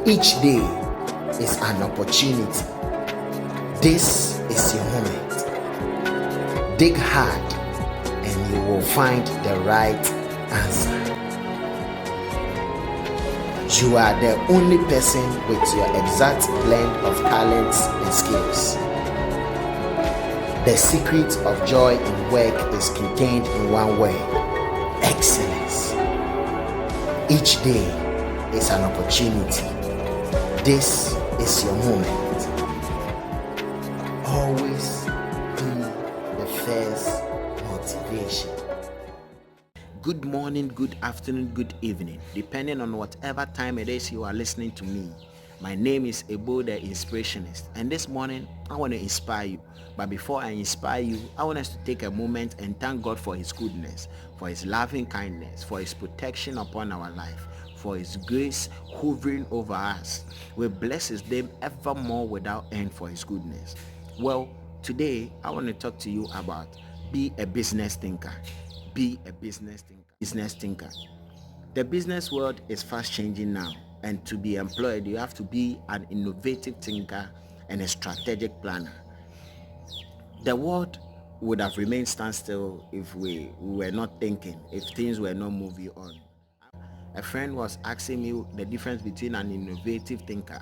Each day is an opportunity. This is your moment. Dig hard and you will find the right answer. You are the only person with your exact blend of talents and skills. The secret of joy in work is contained in one word: excellence. Each day is an opportunity. This is your moment. Always be the first motivation. Good morning, good afternoon, good evening, depending on whatever time it is you are listening to me. My name is Ebo the Inspirationist, and this morning I want to inspire you. But before I inspire you, I want us to take a moment and thank God for His goodness, for His loving kindness, for His protection upon our life, for His grace hovering over us. We bless His name evermore without end for His goodness. Well, today I want to talk to you about be a business thinker. Be a business thinker. Business thinker. The business world is fast changing now, and to be employed, you have to be an innovative thinker and a strategic planner. The world would have remained standstill if we were not thinking, if things were not moving on. A friend was asking me the difference between an innovative thinker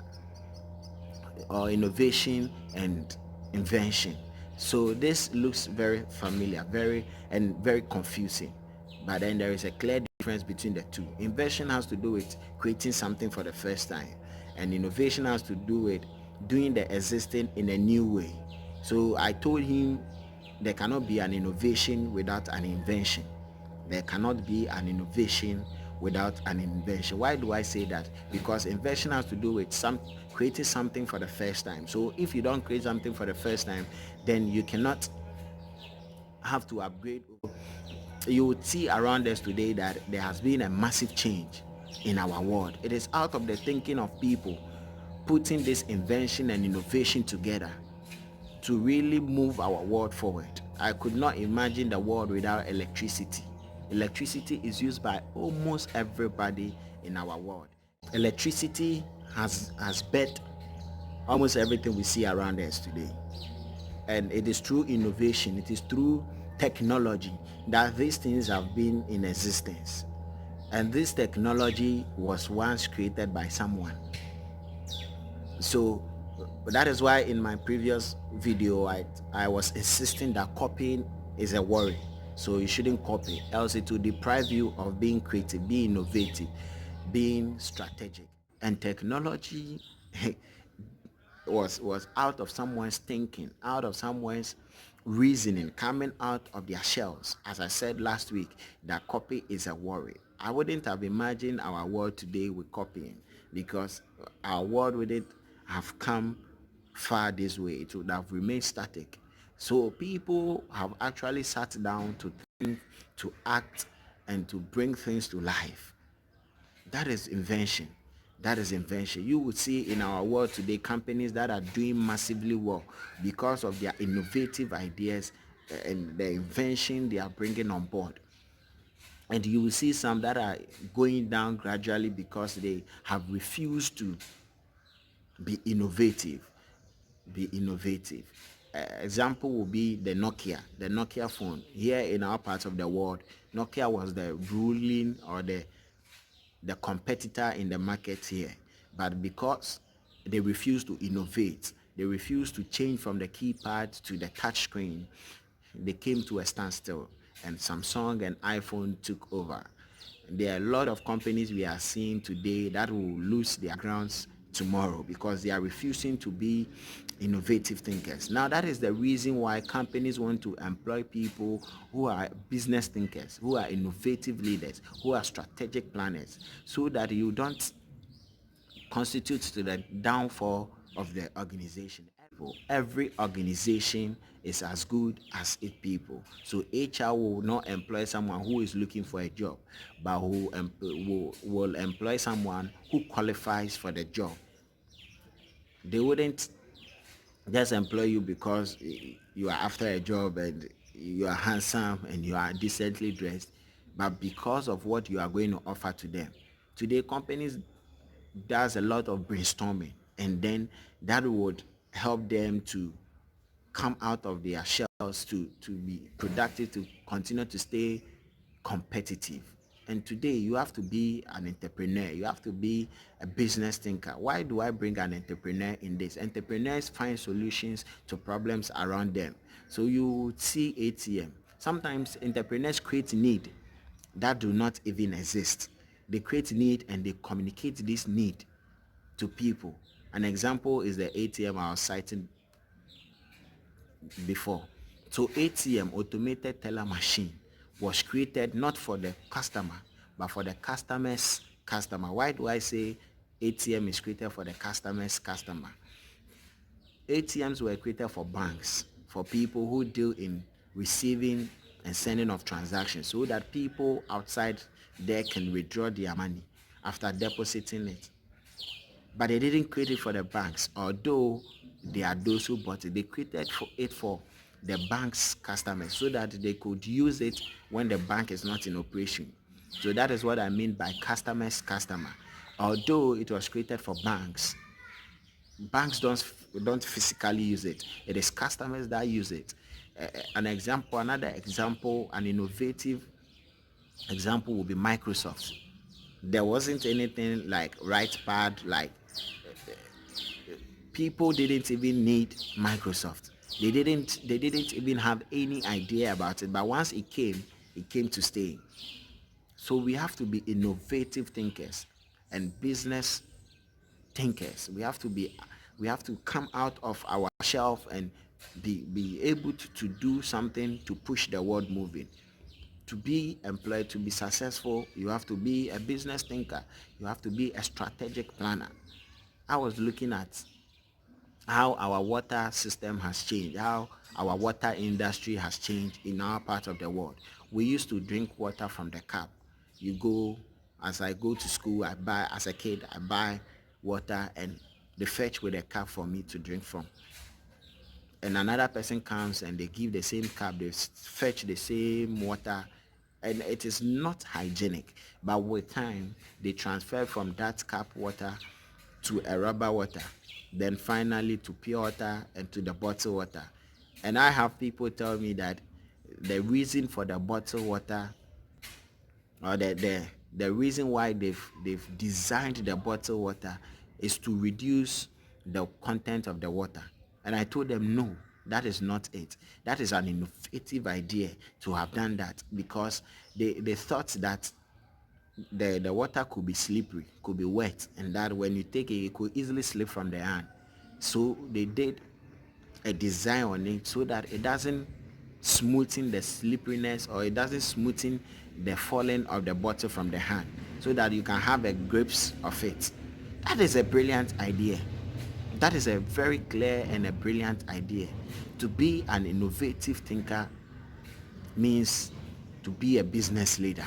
or innovation and invention. So this looks very familiar, very confusing. But then there is a clear difference between the two. Invention has to do with creating something for the first time, and innovation has to do with doing the existing in a new way. So I told him there cannot be an innovation without an invention. There cannot be an innovation without an invention. Why do I say that? Because invention has to do with creating something for the first time. So if you don't create something for the first time, then you cannot have to upgrade. You would see around us today that there has been a massive change in our world. It is out of the thinking of people putting this invention and innovation together to really move our world forward. I could not imagine the world without electricity. Electricity is used by almost everybody in our world. Electricity has bet almost everything we see around us today. And it is through innovation, it is through technology that these things have been in existence. And this technology was once created by someone. So that is why in my previous video I was insisting that copying is a worry. So you shouldn't copy, else it will deprive you of being creative, being innovative, being strategic. And technology was out of someone's thinking, out of someone's reasoning, coming out of their shells. As I said last week, that copy is a worry. I wouldn't have imagined our world today with copying, because our world wouldn't have come far this way. It would have remained static. So people have actually sat down to think, to act, and to bring things to life. That is invention. That is invention. You would see in our world today companies that are doing massively well because of their innovative ideas and the invention they are bringing on board. And you will see some that are going down gradually because they have refused to be innovative. Be innovative. Example will be the Nokia phone. Here in our part of the world, Nokia was the ruling or the competitor in the market here. But because they refuse to innovate, they refuse to change from the keypad to the touch screen, they came to a standstill, and Samsung and iPhone took over. There are a lot of companies we are seeing today that will lose their grounds tomorrow because they are refusing to be innovative thinkers. Now that is the reason why companies want to employ people who are business thinkers, who are innovative leaders, who are strategic planners, so that you don't constitute to the downfall of the organization. Every organization is as good as its people. So HR will not employ someone who is looking for a job, but will employ someone who qualifies for the job. They wouldn't just employ you because you are after a job and you are handsome and you are decently dressed, but because of what you are going to offer to them. Today, companies does a lot of brainstorming, and then that would help them to come out of their shells, to be productive, to continue to stay competitive. And today you have to be an entrepreneur, you have to be a business thinker. Why do I bring an entrepreneur in this? Entrepreneurs find solutions to problems around them. So you see ATM, sometimes entrepreneurs create need that do not even exist. They create need and they communicate this need to people. An example is the ATM I was citing before. So ATM, automated teller machine, was created not for the customer but for the customer's customer. Why do I say ATM is created for the customer's customer? ATMs were created for banks, for people who deal in receiving and sending of transactions, so that people outside there can withdraw their money after depositing it. But they didn't create it for the banks, although they are those who bought it. They created it for the bank's customers, so that they could use it when the bank is not in operation. So that is what I mean by customer's customer. Although it was created for banks, banks don't physically use it. It is customers that use it. Another example, an innovative example would be Microsoft. There wasn't anything like WritePad, like people didn't even need Microsoft. They didn't even have any idea about it. But once it came to stay. So we have to be innovative thinkers and business thinkers. We have to come out of our shelf and be able to do something to push the world moving. To be employed, to be successful, you have to be a business thinker. You have to be a strategic planner. I was looking at how our water system has changed, how our water industry has changed in our part of the world. We used to drink water from the cup. You go, as I go to school, as a kid, I buy water and they fetch with a cup for me to drink from. And another person comes and they give the same cup, they fetch the same water, and it is not hygienic. But with time, they transfer from that cup water to a rubber water, then finally to pure water and to the bottled water. And I have people tell me that the reason for the bottled water, or the reason why they've designed the bottled water, is to reduce the content of the water. And I told them, no, that is not it. That is an innovative idea to have done that, because they thought that the water could be slippery, could be wet, and that when you take it, it could easily slip from the hand. So they did a design on it so that it doesn't smoothen the slipperiness, or it doesn't smoothen the falling of the bottle from the hand, so that you can have a grips of it. That is a brilliant idea. That is a very clear and a brilliant idea. To be an innovative thinker means to be a business leader.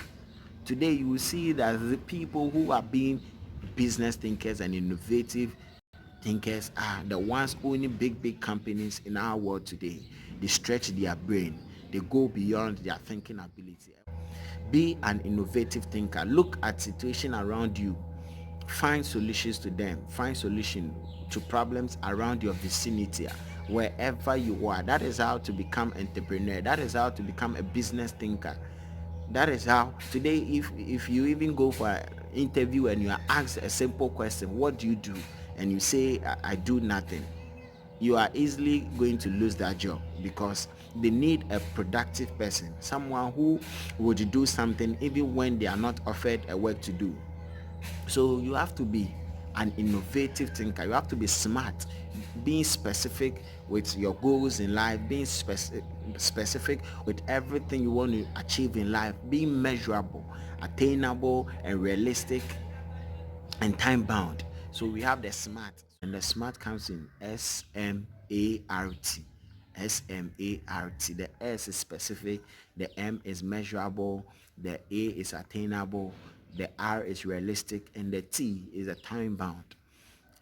Today you will see that the people who are being business thinkers and innovative thinkers are the ones owning big companies in our world today. They stretch their brain, they go beyond their thinking ability. Be an innovative thinker. Look at situation around you, find solutions to them, find solution to problems around your vicinity, wherever you are. That is how to become entrepreneur. That is how to become a business thinker. That is how today, if you even go for an interview and you are asked a simple question, what do you do, and you say I do nothing, you are easily going to lose that job, because they need a productive person, someone who would do something even when they are not offered a work to do. So you have to be an innovative thinker. You have to be smart, being specific with your goals in life, being specific with everything you want to achieve in life, being measurable, attainable, and realistic, and time bound. So we have the smart, and the smart comes in SMART. SMART. The S is specific, the M is measurable, the A is attainable, the R is realistic, and the T is a time bound.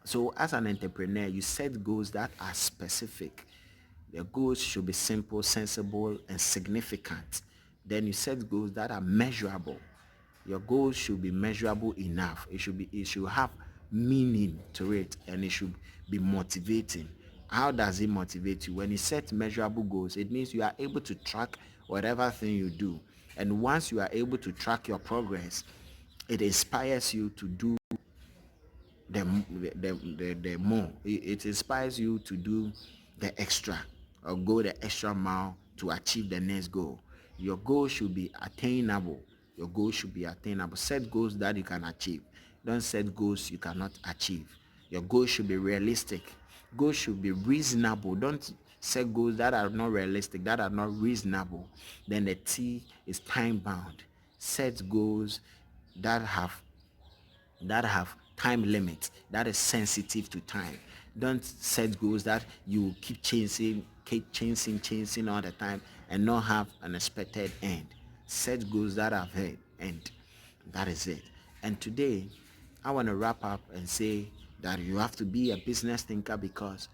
So as an entrepreneur, you set goals that are specific. The goals should be simple, sensible, and significant. Then you set goals that are measurable. Your goals should be measurable enough. It should have meaning to it, and it should be motivating. How does it motivate you? When you set measurable goals, it means you are able to track whatever thing you do. And once you are able to track your progress, it inspires you to do the more. It inspires you to do the extra, or go the extra mile to achieve the next goal. Your goal should be attainable. Your goal should be attainable. Set goals that you can achieve. Don't set goals you cannot achieve. Your goal should be realistic. Goals should be reasonable. Don't set goals that are not realistic, that are not reasonable. Then the T is time bound. Set goals that have time limit, that is sensitive to time. Don't set goals that you keep chasing all the time and not have an expected end. Set goals that have an end. That is it. And today I want to wrap up and say that you have to be a business thinker, because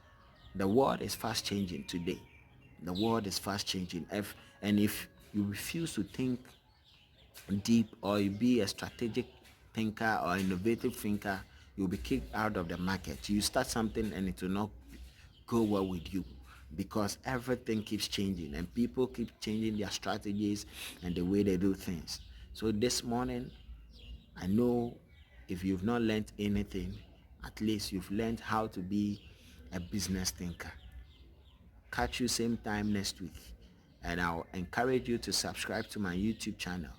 the world is fast changing today. The world is fast changing. If you refuse to think deep, or you be a strategic thinker or innovative thinker, you'll be kicked out of the market. You start something and it will not go well with you, because everything keeps changing and people keep changing their strategies and the way they do things. So this morning, I know if you've not learned anything, at least you've learned how to be a business thinker. Catch you same time next week, and I'll encourage you to subscribe to my YouTube channel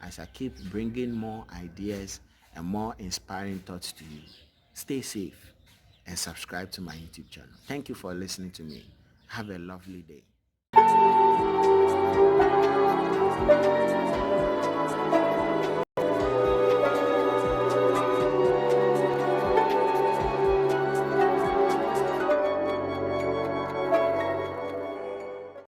as I keep bringing more ideas and more inspiring thoughts to you. Stay safe and subscribe to my YouTube channel. Thank you for listening to me. Have a lovely day.